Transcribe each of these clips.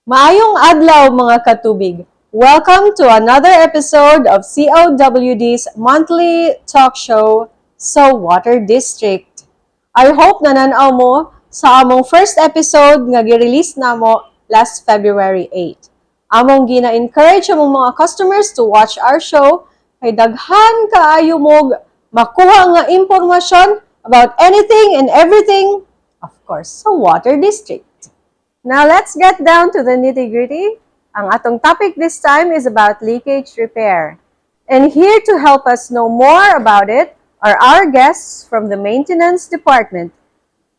Maayong adlaw mga katubig. Welcome to another episode of COWD's monthly talk show, So Water District. I hope nananaw mo sa among first episode nga gi-release namo last February 8. Among gina-encourage among mga customers to watch our show kay daghan kaayo mo makuha nga impormasyon about anything and everything, of course, sa Water District. Now let's get down to the nitty-gritty. Ang atong topic this time is about leakage repair. And here to help us know more about it are our guests from the Maintenance Department,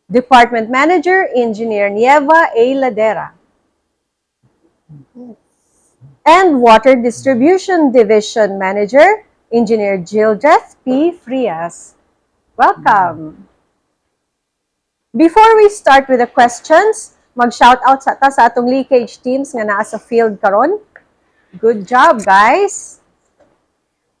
Department Manager, Engineer Nieva A. Ladera, and Water Distribution Division Manager, Engineer Gildreth P. Frias. Welcome. Before we start with the questions, mag-shoutout sa atong leakage teams nga naa sa field karon. Good job, guys!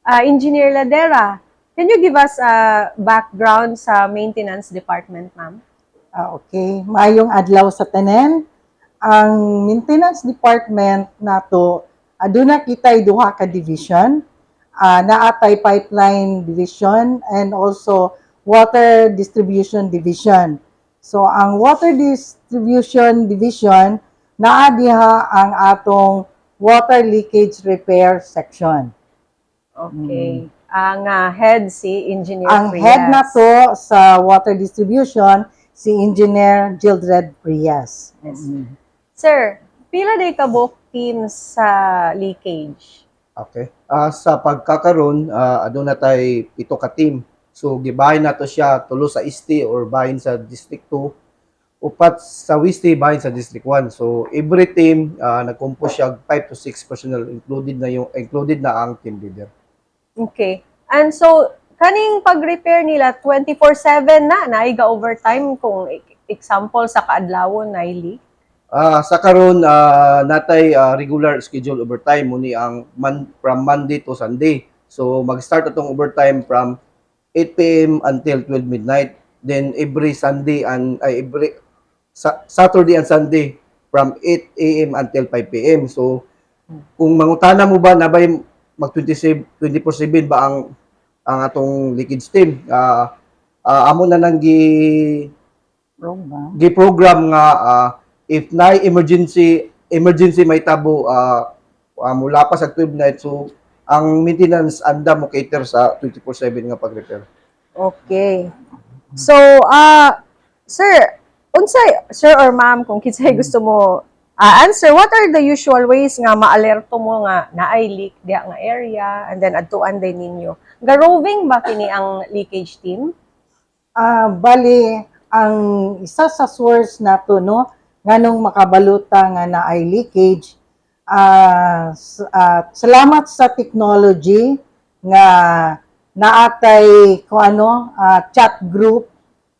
Engineer Ladera, can you give us a background sa maintenance department, ma'am? Okay, maayong adlaw sa tanan. Ang maintenance department nato aduna kitay duha ka division. Naatay pipeline division and also water distribution division. So ang water distribution division naa diha ang atong water leakage repair section. Okay. Ang head si Engineer Ang Frias. head na to sa water distribution si Engineer Gildred Frias. Sir, pila day kabuk teams sa leakage? Okay. Sa pagkakaroon, aduna tay pito ka team. So gibahin nato siya tulo sa Isti or bahin sa District 2, upat sa Wisti bahin sa District 1. So every team nagkompose siya 5 to 6 personnel, included na ang team leader. Okay. And so, kaning pag-repair nila 24/7 na naiga overtime kung example sa kaadlawon na leak? Sa karon natay regular schedule overtime muni ang from Monday to Sunday. So mag-start atong overtime from 8 p.m. until 12 midnight. Then every Sunday and Saturday and Sunday from 8 a.m. until 5 p.m. So kung mangutana mo ba na ba mag 24/7 ba ang atong leakage team, amo na nang gi-program nga if na emergency may tabo mula pa sa 12 night, so ang maintenance anda mo cater sa 24/7 nga pag-repair. Okay. So, sir, unsay, sir or ma'am, kung kinsay gusto mo answer, what are the usual ways nga maalerto mo nga naay leak diha nga area and then adtuan din ninyo? Garoving ba kini ang leakage team? Bali, ang isa sa source nato no, nganong makabaluta nga naay leakage, salamat sa technology nga naatay chat group.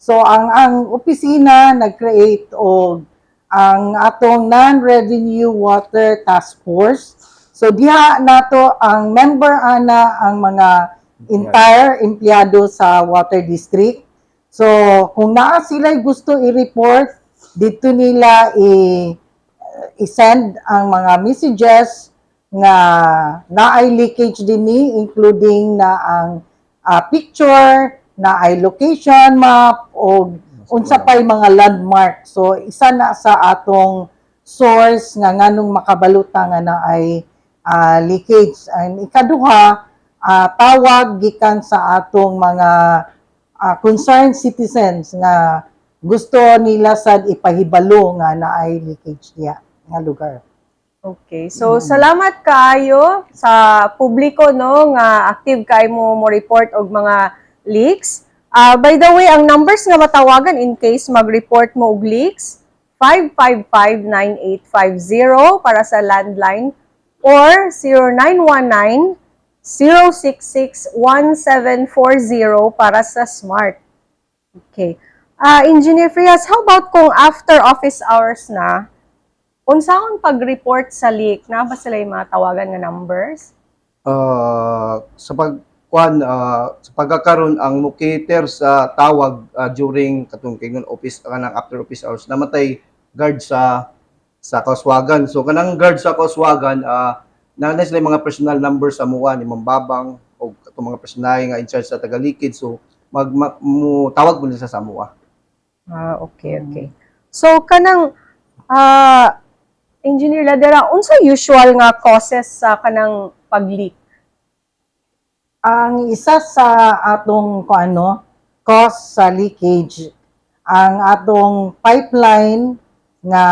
So ang opisina nag-create og ang atong non-revenue water task force. So diha nato ang member ana ang mga entire empleyado sa water district. So kung naa sila gusto i-report, dito nila i-send ang mga messages nga naay leakage dinhi, including na ang picture, naay location map o unsa pay mga landmark. So isa na sa atong source nga nganong makabaluta nga naay leakage. And ikaduha, tawag gikan sa atong mga concerned citizens nga gusto nila sad ipahibalo nga naay leakage diya nga lugar. Okay. So, salamat kaayo sa publiko no nga active kay mo report og mga leaks. By the way, ang numbers nga matawagan in case mag-report mo og leaks, 555-9850 para sa landline or 0919-066-1740 para sa smart. Okay. Engineer Frias, how about kung after office hours na, unsaon pag-report sa leak, na ba sila yung mga tawagan nga numbers? Sa pagkakaroon ang mo cater sa tawag during katong kingon office kanang after office hours, namatay guard sa sa Kauswagan. So kanang guard sa Kauswagan, na sila yung mga personal number sa MUA ni Mambabang o itong mga personal nga in charge sa Tagalikid. So tawag mo nila sa MUA. Okay. So, kanang, Engineer Ladera, unsa usual nga causes sa kanang pag-leak? Ang isa sa atong cause sa leakage, ang atong pipeline nga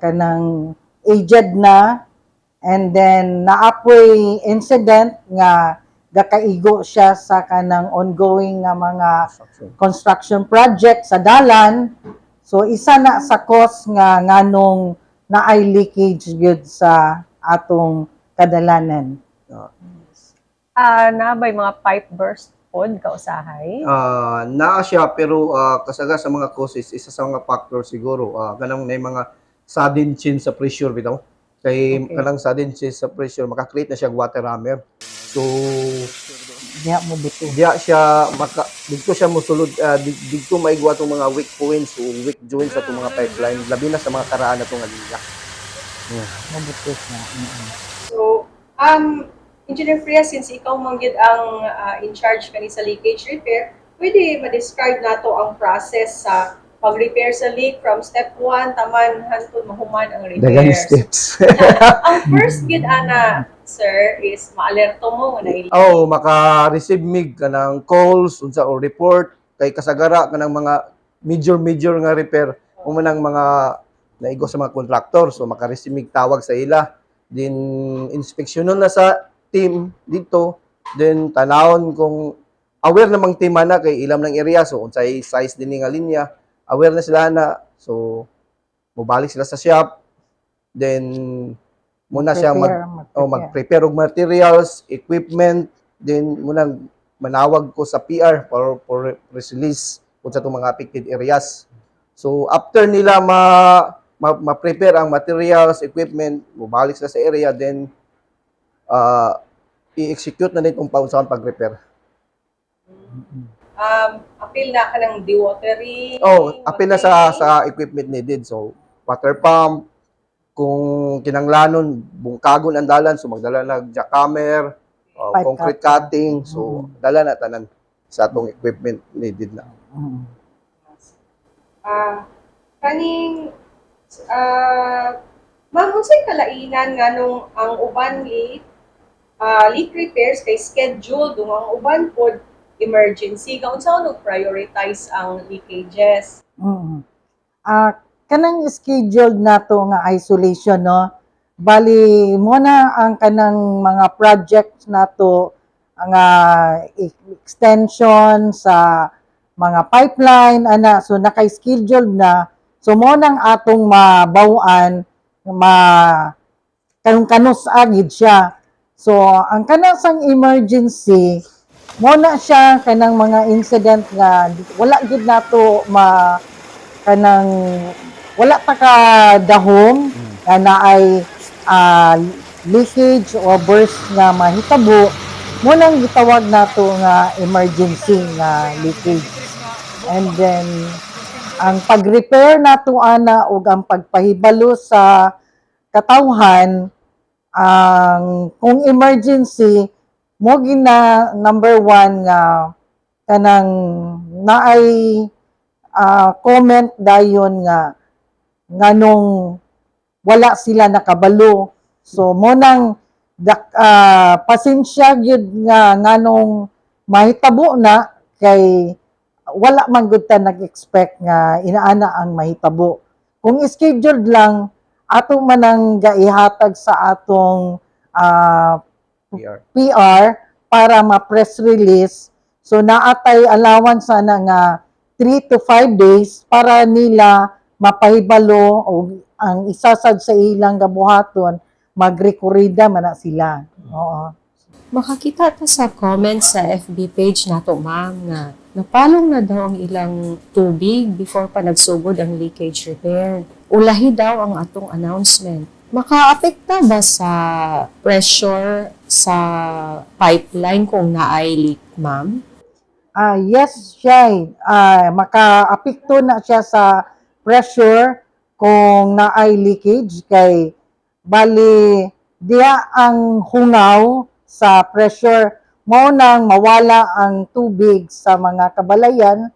kanang aged na, and then naapoy incident nga gakaigo siya sa kanang ongoing nga mga construction project sa dalan. So isa na sa cause nga nganong naay leakage gyud sa atong kadalanan. Na ba mga pipe burst pod kausahay? Naa siya pero kasaga sa mga causes, isa sa mga factor siguro kanang may mga sudden change sa pressure bitaw. Kay Okay. kanang sudden change sa pressure makakreate na siya water hammer. So Diya mo buto. dito siya mosulod dito maigwa tong mga weak points o weak joints sa tong mga pipeline labi na sa mga karaan na tong linya. Mabuto siya. So, Engineer Freya, since ikaw manggid ang in charge kani sa leakage repair, pwede ma-describe nato ang process sa pag-repair sa leak from step 1 taman hangtod mahuman ang Dagang repairs. steps. Ang first gid ana, sir, is ma-alerto mo na ili. Maka-receive mig kanang calls unsa o report kay kasagara kanang mga major nga repair umanang mga naigo sa mga contractor, so maka-receive mig tawag sa ila, din inspeksyonon na sa team dito, then tanawon kung aware namang team na kay ilam ng area, so unsay size din nga linya, aware na sila na, so mobalik sila sa shop, then muna siya mag-prepare og materials, equipment, then muna manawag ko sa PR for press release kung sa itong mga affected areas. So after nila ma-prepare ang materials, equipment, mabalik sila sa area, then i-execute na nitong paunsahan pag-repair. Apil na ka ng dewatering. Apil na sa equipment needed. So water pump, kung kinanglanon, bungkagon ang dalan, so magdala na jackhammer, Pipe concrete cutter. cutting, so dala na tanan sa atong equipment needed na. Kaning ma'am, unsay kalainan nganong ang uban leak repairs kay schedule dung ang uban pod emergency ka unsa no prioritize ang leakages? Kanang scheduled nato nga isolation, no? Bali mo na ang kanang mga projects nato nga extension sa mga pipeline ana, so naka-scheduled na, so mo nang atong mabaw-an kanus agid siya. So ang kanasang emergency mo na siya kanang mga incident nga wala gid nato kanang wala pa ka dahom na naay leakage or burst nga mahitabo, mo nang gitawag nato nga emergency nga leakage. And then ang pag-repair nato ana ug ang pagpahibalo sa katawhan, ang kung emergency mo gina number 1 nga kanang naay comment dayon nga nganong wala sila nakabalo. So mo nang pasensya gyud nga nganong mahitabo na kay wala man gud ta nag-expect nga inaana ang mahitabo. Kung scheduled lang ato man ang gaihatag sa atong PR para ma-press release. So naatay allowance sana nga 3 to 5 days para nila mapahibalo o ang isasad sa ilang gabuhaton magrekurida man na sila. Oo. Makakita ta sa comments sa FB page nato, ma'am, na napalong na daw ang ilang tubig before pa nagsugod ang leakage repair. Ulahi daw ang atong announcement. Makaapekta ba sa pressure sa pipeline kung naay leak, ma'am? Yes, siya. Makaapekto na siya sa pressure kung naay leakage kay bali diya ang hungaw sa pressure mo nang mawala ang tubig sa mga kabalayan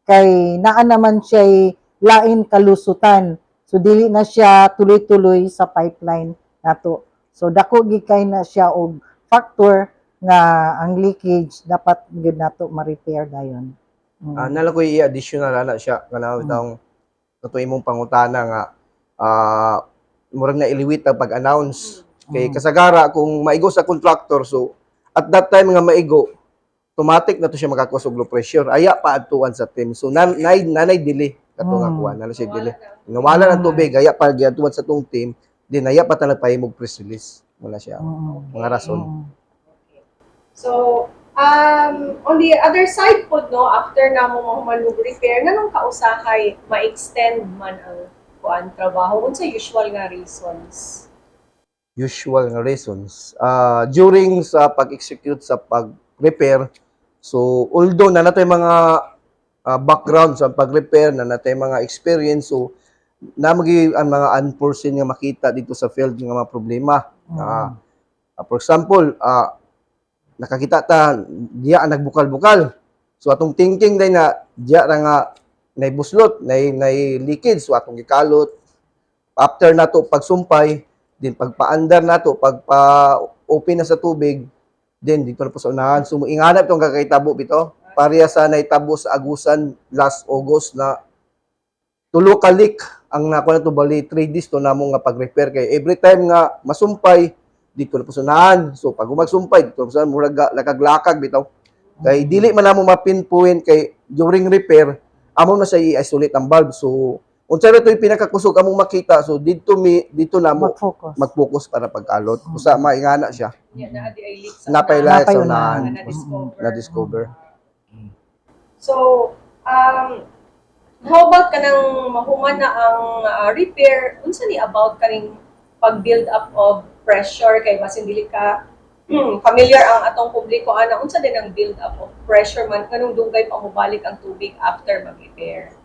kay naa naman siya lain kalusutan. So dili na siya tuloy-tuloy sa pipeline nato. So dako gikay na siya og factor nga ang leakage dapat gyud nato ma-repair dayon. Nala ko i-additional ana siya kana itong kato imong pangutana nga murag na iliwit ang pag-announce kay kasagara kung maigo sa contractor so at that time nga maigo automatic na to siya makakuha og low pressure aya pa adtuan sa team so nanay delay kato nga kuha nala siya delay nawala ng tubig aya pa giadtuan sa tong team din aya pa talaga pahimog press release wala siya mga rason. So, on the other side po, no, after na mo mahuman repair, nanong kausahay ma-extend man ang trabaho? Unsa usual nga reasons? Usual nga reasons. During sa pag-execute sa pag-repair, so although na natay mga background sa pag-repair, na natay mga experience, so namagi ang mga unforeseen nga makita dito sa field nga mga problema. For example, nakakita ta diya ang nagbukal-bukal. So atong thinking day na diya ra nga naibuslot, nay leakage so atong gikalot. After nato pagsumpay, din pagpaandar nato, pagpa-open na sa tubig, then dito na po sa unahan. So inganap tong kakaitabo bito. Pareha sa naitabo sa Agusan last August na tulo ka leak ang nakuha na to bali 3 days to namo nga pag-repair kay every time nga masumpay dito na pusunahan. So pag magsumpay dito pusunahan murag lakag-lakag bitaw. Kay dili man namo mapinpoint kay during repair amo na sa i-isolate ang valve. So unsa na to'y pinakakusog among makita. So dito namo mag-focus para pagkalot. Usa maingana siya. Na di ay leak sa Napay lahat sa unahan na-discover. na-discover. So, how about kanang mahuman na ang repair? Unsa ni about kaning pag-build up of pressure kay basin dili ka familiar ang atong publiko ana unsa din ang build up of pressure man kanang dugay pa mobalik ang tubig after mag-repair.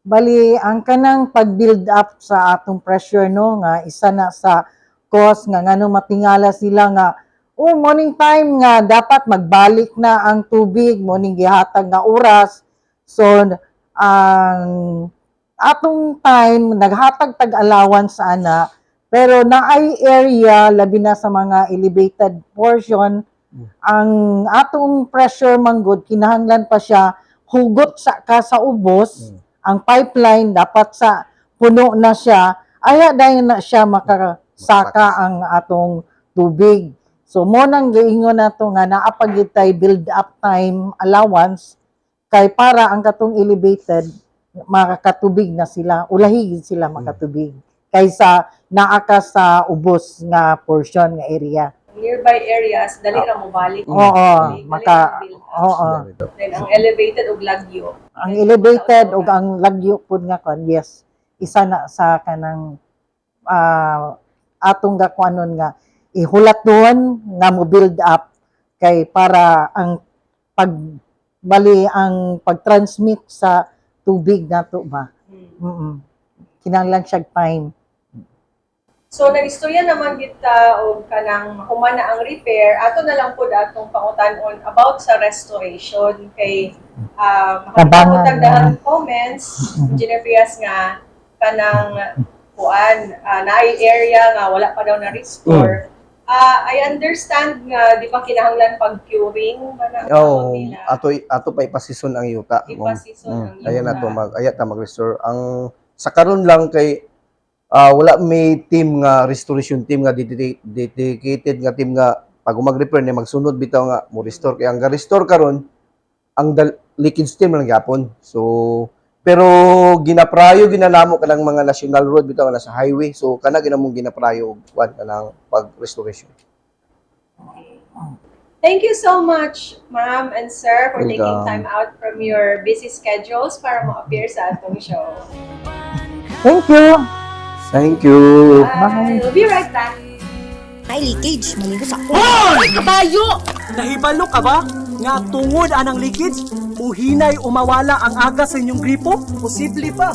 Bali ang kanang pag-build up sa atong pressure no nga isa na sa cause nga ngano matingala sila nga morning time nga dapat magbalik na ang tubig morning gihatag nga oras. So ang atong time naghatag tag allowance ana pero naay area labi na sa mga elevated portion ang atong pressure manggod kinahanglan pa siya hugot sa ubos ang pipeline dapat sa puno na siya aya dayon na siya makasaka ang atong tubig. So mo nang giingon nato nga naa pa gyud tay build up time allowance kay para ang katong elevated makakatubig na sila ulahi gid sila makatubig kaysa naa ka sa ubos nga portion nga area. Nearby areas dali ra mo balik. Then ang elevated ug lagyo. Ang elevated ug ang lagyo pud nga kon yes isa na sa kanang atong gakuanon nga ihulat doon nga mo build up kay para ang ang pag-transmit sa tubig nato ba. Kinahanglan siya time. So nagistorya naman kita og kanang human na ang repair ato na lang pud atong pangutan-on about sa restoration kay makatagdag daghang comments Engineer Frias nga kanang naay area nga wala pa daw na restore. I understand nga di ba kinahanglan pag-curing man ato pa ipasison ang yuta. Ipasison ang yuta. Ayan nato mag-restore. Ang sa karon lang kay wala may team nga restoration team nga dedicated nga team nga pag mag-repair ni magsunod bitaw nga mo restore kay ang ga-restore karon ang leakage team lang gyapon. So pero ginaprayo ginanamo kanang mga national road bitaw nga sa highway. So kana ginamong ginaprayo og kanang pag-restoration. Thank you so much, ma'am and sir, for taking Welcome. time out from your busy schedules para mo-appear sa atong show. Thank you. Thank you. Bye. We'll be right back. Ay, leakage. Maligo sa ako. Hoy! Kabayo! Nahibalo ka ba? Nga tungod anang leakage? O hinay umawala ang aga sa inyong gripo? Posible pa.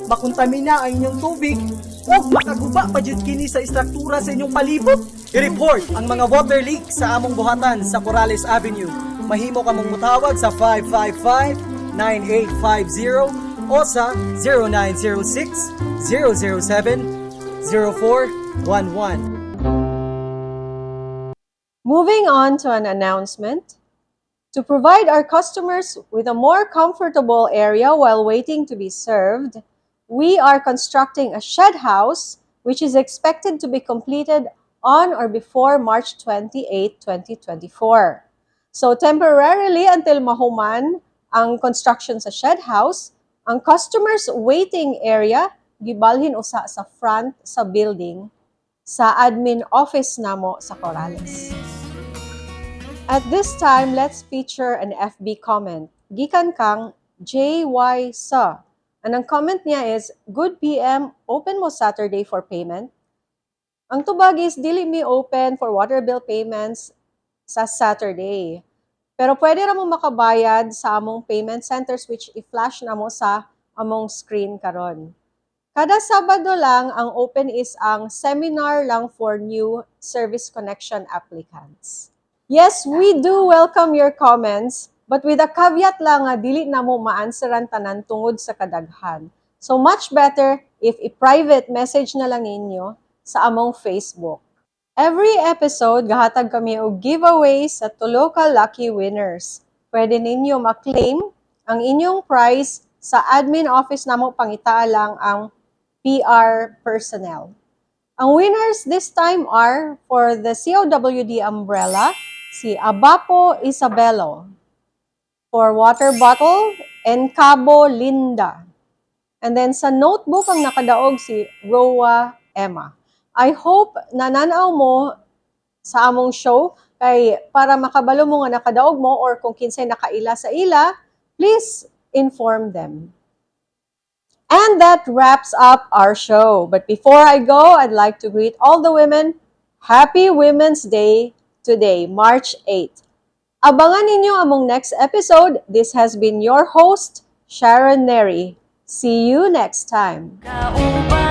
makontamina ang inyong tubig o makaguba pa jud kini sa istruktura sa inyong palibot. I-report ang mga water leak sa among buhatan sa Corrales Avenue. Mahimo ka mong mutawag sa 555-9850 o sa 0906-007-0411. Moving on to an announcement. To provide our customers with a more comfortable area while waiting to be served, we are constructing a shed house which is expected to be completed on or before March 28, 2024. So temporarily until mahuman ang construction sa shed house, ang customers' waiting area gibalhin usa sa front sa building sa admin office namo sa Corrales. At this time, let's feature an FB comment. Gikan kang JY Sa. And ang comment niya is, Good PM, open mo Saturday for payment? Ang tubag is, dili mi open for water bill payments sa Saturday. Pero pwede ra mo makabayad sa among payment centers which i-flash na mo sa among screen karon. Kada Sabado lang, ang open is ang seminar lang for new service connection applicants. Yes, we do welcome your comments, but with a caveat lang nga dili na mo ma-answeran tanan tungod sa kadaghan. So much better if i-private message na lang ninyo sa among Facebook. Every episode, gahatag kami og giveaways sa tulo ka lucky winners. Pwede ninyo ma-claim ang inyong prize sa admin office namo, pangita lang ang PR personnel. Ang winners this time are for the COWD umbrella, si Abapo Isabelo. For water bottle, Encabo Linda. And then sa notebook ang nakadaog si Roa Emma. I hope nananaw mo sa among show kay para makabalo mo nga nakadaog mo or kung kinsay nakaila sa ila, please inform them. And that wraps up our show. But before I go, I'd like to greet all the women. Happy Women's Day today, March 8. Abangan ninyo among next episode. This has been your host, Sharon Neri. See you next time. Kauban